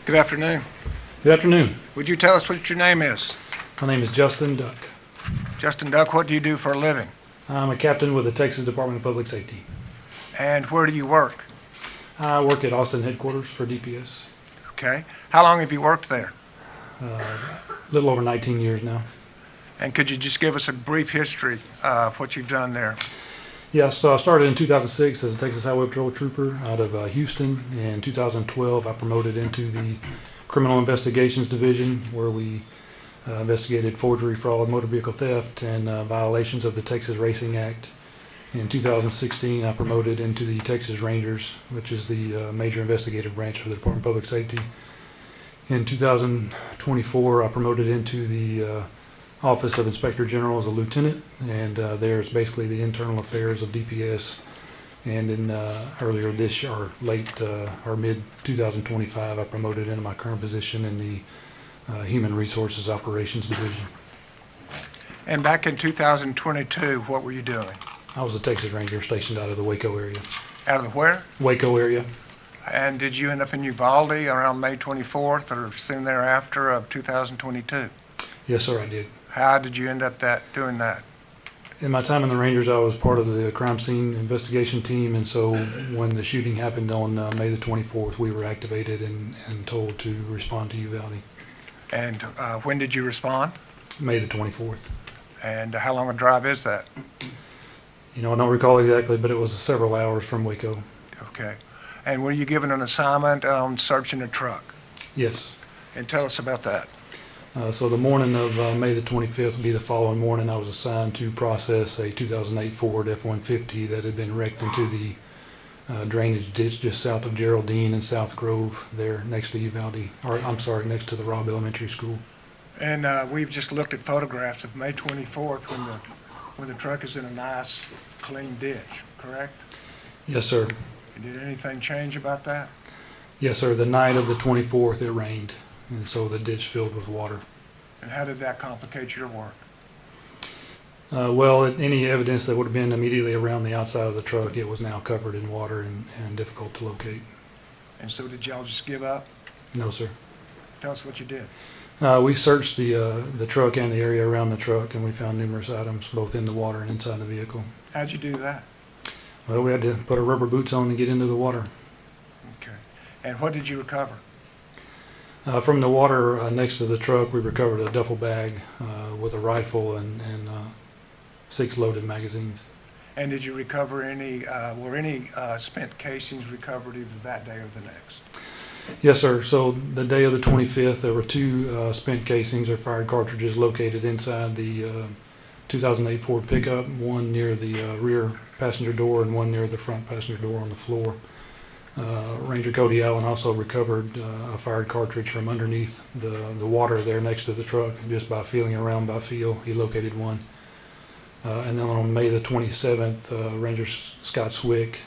Good afternoon. Good afternoon. Would you tell us what your name is? My name is Justin Duck. Justin Duck, what do you do for a living? I'm a captain with the Texas Department of Public Safety. And where do you work? I work at Austin headquarters for DPS. Okay. How long have you worked there? A little over 19 years now. And could you just give us a brief history of what you've done there? Yes, so I started in 2006 as a Texas Highway Patrol Trooper out of Houston. In 2012, I promoted into the Criminal Investigations Division, where we investigated forgery, fraud, motor vehicle theft, and violations of the Texas Racing Act. In 2016, I promoted into the Texas Rangers, which is the major investigative branch of the Department of Public Safety. In 2024, I promoted into the Office of Inspector General as a lieutenant, and there's basically the internal affairs of DPS. And in earlier this year, or late or mid 2025, I promoted into my current position in the Human Resources Operations Division. And back in 2022, what were you doing? I was a Texas Ranger stationed out of the Waco area. Out of the where? Waco area. And did you end up in Uvalde around May 24th or soon thereafter of 2022? Yes, sir, I did. How did you end up doing that? In my time in the Rangers, I was part of the crime scene investigation team, and so when the shooting happened on May the 24th, we were activated and told to respond to Uvalde. And when did you respond? May the 24th. And how long a drive is that? You know, I don't recall exactly, but it was several hours from Waco. Okay. And were you given an assignment on searching a truck? Yes. And tell us about that. So the morning of May the 25th would be the following morning. I was assigned to process a 2008 Ford F-150 that had been wrecked into the drainage ditch just south of Geraldine and South Grove there next to Uvalde, or I'm sorry, next to the Robb Elementary School. And we've just looked at photographs of May 24th when the truck is in a nice, clean ditch, correct? Yes, sir. Did anything change about that? Yes, sir. The night of the 24th, it rained, and so the ditch filled with water. And how did that complicate your work? Well, any evidence that would have been immediately around the outside of the truck, it was now covered in water and difficult to locate. And so did y'all just give up? No, sir. Tell us what you did. We searched the truck and the area around the truck, and we found numerous items, both in the water and inside the vehicle. How'd you do that? Well, we had to put our rubber boots on and get into the water. Okay. And what did you recover? From the water next to the truck, we recovered a duffel bag with a rifle and 6 loaded magazines. And did you recover were any spent casings recovered either that day or the next? Yes, sir. So the day of the 25th, there were 2 spent casings or fired cartridges located inside the 2008 Ford pickup, one near the rear passenger door and one near the front passenger door on the floor. Ranger Cody Allen also recovered a fired cartridge from underneath the water there next to the truck. Just by feeling around by feel, he located one. And then on May the 27th, Ranger Scott Swick,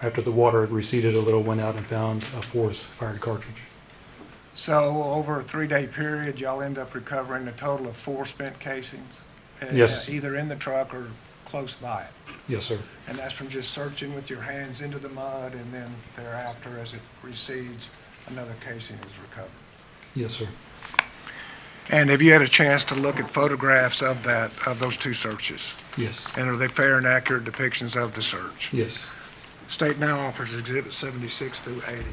after the water had receded a little, went out and found a 4th fired cartridge. So over a 3-day period, y'all end up recovering a total of 4 spent casings? Yes. Either in the truck or close by it? Yes, sir. And that's from just searching with your hands into the mud, and then thereafter, as it recedes, another casing is recovered? Yes, sir. And have you had a chance to look at photographs of those 2 searches? Yes. And are they fair and accurate depictions of the search? Yes. State now offers Exhibit 76 through 80.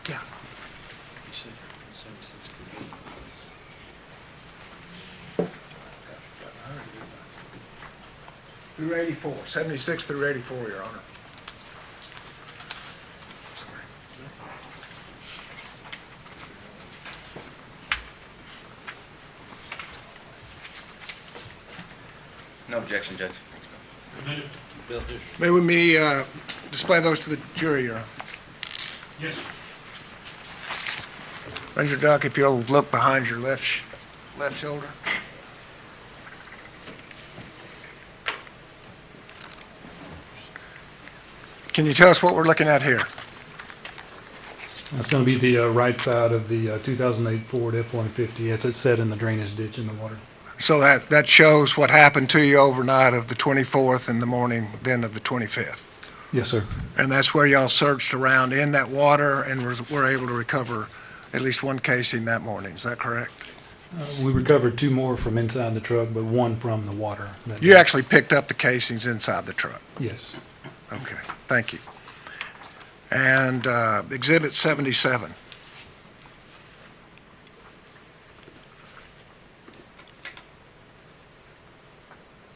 Yeah. Through 84, 76 through 84, Your Honor. Sorry. No objection, Judge. May we display those to the jury, Your Honor? Yes, sir. Ranger Duck, if you'll look behind your left shoulder. Can you tell us what we're looking at here? That's going to be the right side of the 2008 Ford F-150 as it's set in the drainage ditch in the water. So that shows what happened to you overnight of the 24th in the morning, then of the 25th. Yes, sir. And that's where y'all searched around in that water and were able to recover at least one casing that morning. Is that correct? We recovered 2 more from inside the truck, but 1 from the water. You actually picked up the casings inside the truck? Yes. Okay, thank you. And Exhibit 77.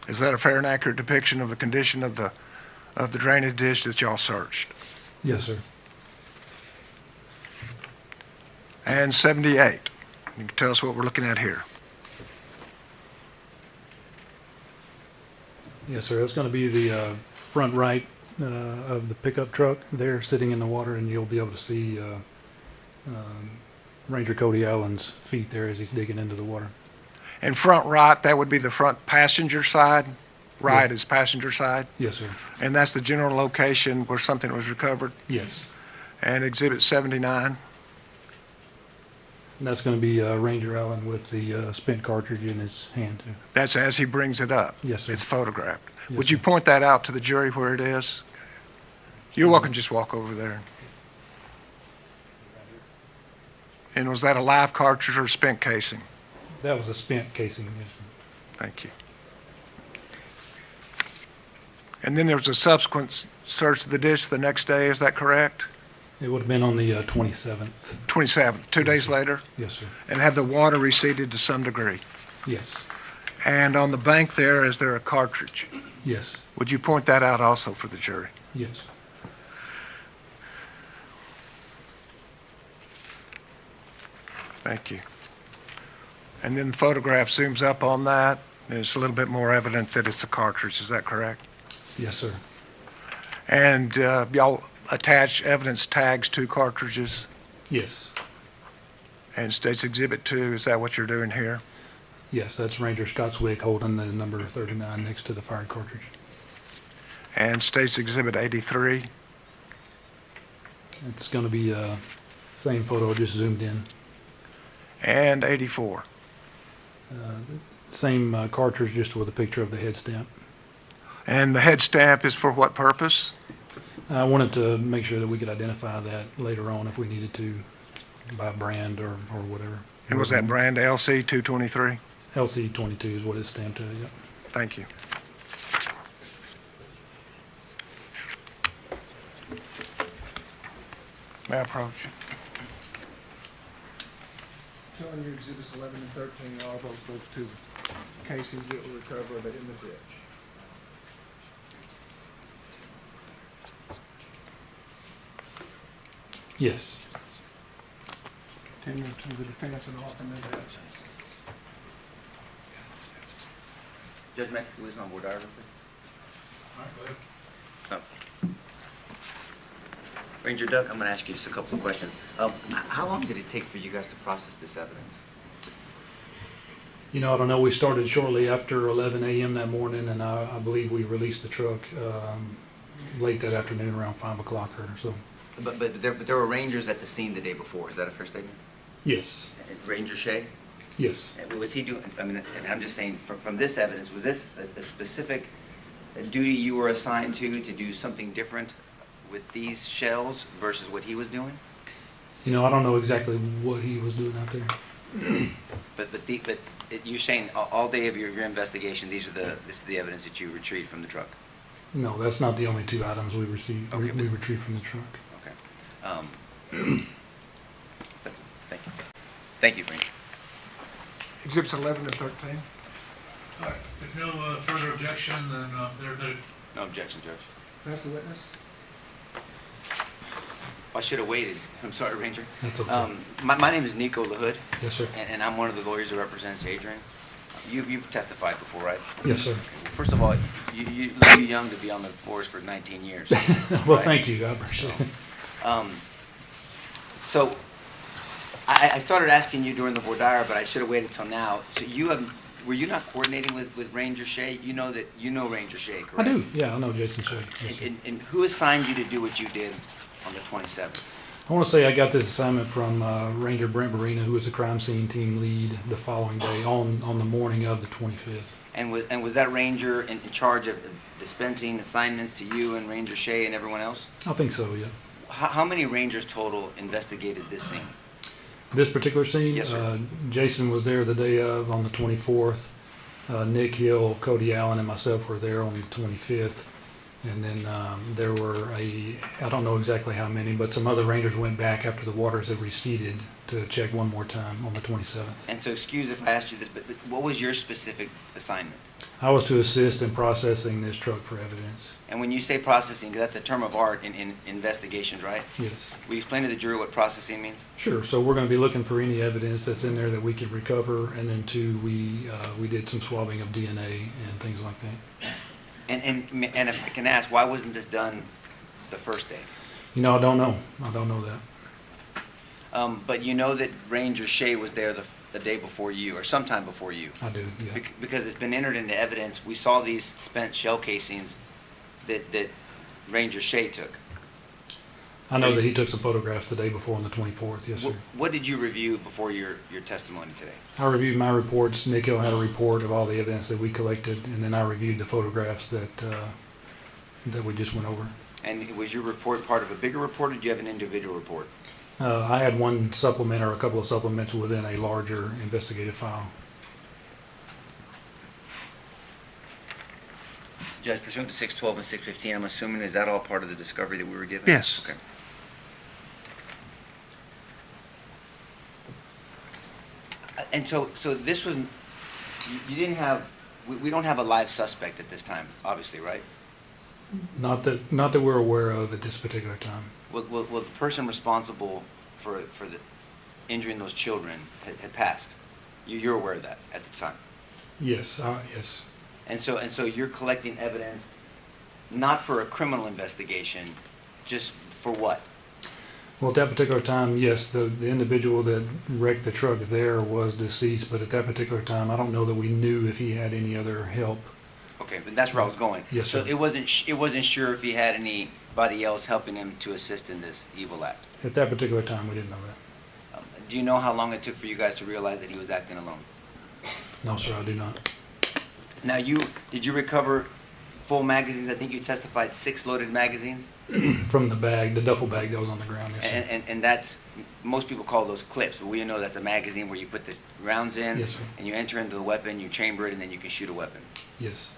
Is that a fair and accurate depiction of the condition of the drainage ditch that y'all searched? Yes, sir. And 78. You can tell us what we're looking at here. Yes, sir. That's going to be the front right of the pickup truck there sitting in the water, and you'll be able to see Ranger Cody Allen's feet there as he's digging into the water. And front right, that would be the front passenger side? Right Yeah. is passenger side? Yes, sir. And that's the general location where something was recovered? Yes. And Exhibit 79? And that's going to be Ranger Allen with the spent cartridge in his hand, too. That's as he brings it up? Yes, sir. It's photographed? Yes, Would you sir. point that out to the jury where it is? You're welcome, just walk over there. And was that a live cartridge or a spent casing? That was a spent casing. Yes, sir. Thank you. And then there was a subsequent search of the ditch the next day, is that correct? It would have been on the 27th. 27th, 2 days later? Yes, sir. And had the water receded to some degree? Yes. And on the bank there, is there a cartridge? Yes. Would you point that out also for the jury? Yes. Thank you. And then the photograph zooms up on that, and it's a little bit more evident that it's a cartridge, is that correct? Yes, sir. And y'all attach evidence tags to cartridges Yes. and State's Exhibit 2, is that what you're doing here? Yes, that's Ranger Scott Zwick holding the number 39 next to the fired cartridge. And State's Exhibit 83? It's going to be same photo, just zoomed in. And 84? Same cartridge, just with a picture of the head stamp. And the head stamp is for what purpose? I wanted to make sure that we could identify that later on if we needed to, by brand or whatever. And was that brand LC 223? LC22 is what it's stamped to, yep. Thank you. May I approach? Showing you exhibits 11 and 13, all those 2 casings that were recovered in the ditch. Yes. Continue to the defense and offer no evidence. Judge Mack, can we listen on board real quick? All right, go ahead. Ranger Doug, I'm going to ask you just a couple of questions. How long did it take for you guys to process this evidence? You know, I don't know, we started shortly after 11 a.m. that morning, and I believe we released the truck late that afternoon around 5 o'clock or so. But there were rangers at the scene the day before. Is that a fair statement? Yes. Ranger Shea? Yes. And was he doing, I mean, and I'm just saying, from this evidence, was this a specific duty you were assigned to do something different with these shells versus what he was doing? You know, I don't know exactly what he was doing out there. But you're saying all day of your investigation, this is the evidence that you retrieved from the truck? No, that's not the only 2 items we received. Okay, We retrieved from the truck. Okay. Thank you. Thank you, Ranger. Exhibits 11 and 13? All right, if no further objection, then they're admitted. No objection, Judge. That's the witness? I should have waited. I'm sorry, Ranger. That's okay. My name is Nico LaHood, Yes, sir. and I'm one of the lawyers who represents Adrian. You've testified before, right? Yes, sir. First of all, you're too young to be on the force for 19 years. Well, right? thank you. I appreciate it. So I started asking you during the voir dire, but I should have waited till now. So were you not coordinating with Ranger Shea? You know Ranger Shea, correct? I do. Yeah, I know Jason Shea. Yes, sir. And who assigned you to do what you did on the 27th? I want to say I got this assignment from Ranger Brent Barina, who was the crime scene team lead, the following day on the morning of the 25th. And was that ranger in charge of dispensing assignments to you and Ranger Shea and everyone else? I think so, yeah. How many rangers total investigated this scene? This particular scene, Yes, sir. Jason was there the day of on the 24th. Nick Hill, Cody Allen, and myself were there on the 25th. And then there were I don't know exactly how many, but some other rangers went back after the waters had receded to check one more time on the 27th. And so excuse if I asked you this, but what was your specific assignment? I was to assist in processing this truck for evidence. And when you say processing, 'cause that's a term of art in investigations, right? Yes. Will you explain to the jury what processing means? Sure. So we're going to be looking for any evidence that's in there that we can recover, and then two, we did some swabbing of DNA and things like that. And if I can ask, why wasn't this done the first day? You know, I don't know. I don't know that. But you know that Ranger Shea was there the day before you, or sometime before you. I do. Yeah. Because it's been entered into evidence, we saw these spent shell casings that Ranger Shea took. I know that he took some photographs the day before on the 24th. Yes, sir. What did you review before your testimony today? I reviewed my reports. Nick Hill had a report of all the evidence that we collected, and then I reviewed the photographs that we just went over. And was your report part of a bigger report, or did you have an individual report? I had one supplement or a couple of supplements within a larger investigative file. Judge, pursuant to 612 and 615, I'm assuming, is that all part of the discovery that we were given? Yes. Okay. And so this was, you didn't have, we don't have a live suspect at this time, obviously, right? Not that we're aware of at this particular time. Well, the person responsible for the injuring those children had passed. You're aware of that at the time? Yes. Yes. And so you're collecting evidence, not for a criminal investigation, just for what? Well, at that particular time, yes, the individual that wrecked the truck there was deceased, but at that particular time, I don't know that we knew if he had any other help. Okay, but that's where I was going. Yes, so sir. it wasn't sure if he had anybody else helping him to assist in this evil act. At that particular time, we didn't know that. Do you know how long it took for you guys to realize that he was acting alone? No, sir, I do not. Now, did you recover full magazines? I think you testified 6 loaded magazines. From the bag, the duffel bag that was on the ground. Yes, sir. And that's, most people call those clips, but we know that's a magazine where you put the rounds in, Yes, sir. and you enter into the weapon, you chamber it, and then you can shoot a weapon. Yes.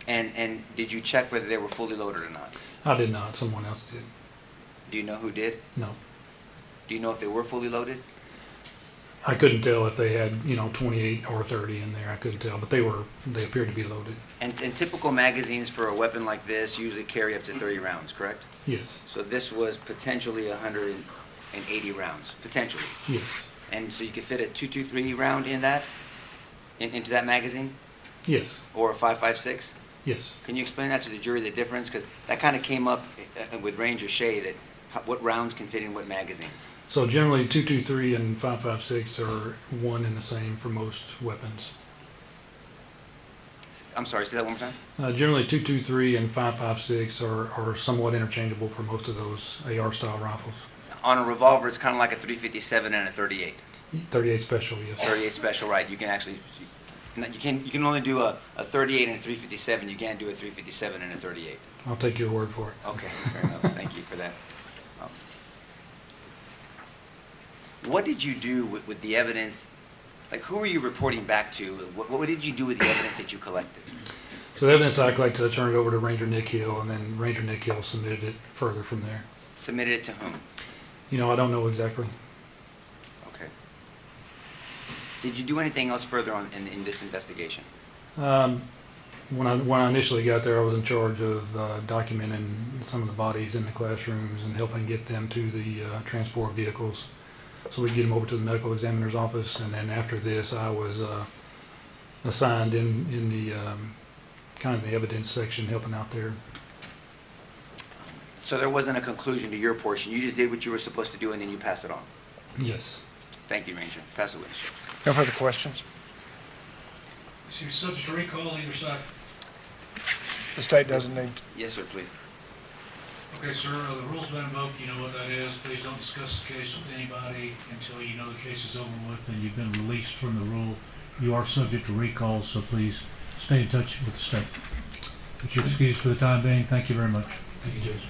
And did you check whether they were fully loaded or not? I did not. Someone else did. Do you know who did? No. Do you know if they were fully loaded? I couldn't tell if they had, 28 or 30 in there. I couldn't tell, but they appeared to be loaded. And typical magazines for a weapon like this usually carry up to 30 rounds, correct? Yes. So this was potentially 180 rounds, potentially. Yes. And so you could fit a .223 round in that, into that magazine, Yes. or a .556? Yes. Can you explain that to the jury, the difference? Because that kind of came up with Ranger Shea, that what rounds can fit in what magazines. So generally, 223 and 556 are one and the same for most weapons. I'm sorry, say that one more time? Generally, 223 and 556 are somewhat interchangeable for most of those AR-style rifles. On a revolver, it's kind of like a .357 and a .38. 38 special, yes. .38 special, right? You can actually, you can only do a .38 and a .357. You can't do a .357 and a .38. I'll take your word for it. Okay, fair enough. Thank you for that. What did you do with the evidence? Like, who were you reporting back to? What did you do with the evidence that you collected? So the evidence I collected, I turned it over to Ranger Nick Hill, and then Ranger Nick Hill submitted it further from there. Submitted it to whom? I don't know exactly. Okay. Did you do anything else further on in this investigation? When I initially got there, I was in charge of documenting some of the bodies in the classrooms and helping get them to the transport vehicles, so we could get them over to the medical examiner's office. And then after this, I was assigned in the kind of the evidence section, helping out there. So there wasn't a conclusion to your portion. You just did what you were supposed to do, and then you passed it on. Yes. Thank you, Ranger. Pass the witness. No further questions? Is he subject to recall either side? The state doesn't need, Yes, sir, please. Okay, sir, the rule's been invoked, you know what that is. Please don't discuss the case with anybody until you know the case is over with and you've been released from the rule. You are subject to recalls, so please stay in touch with the state. But you're excused for the time being. Thank you very much. Thank you, Judge.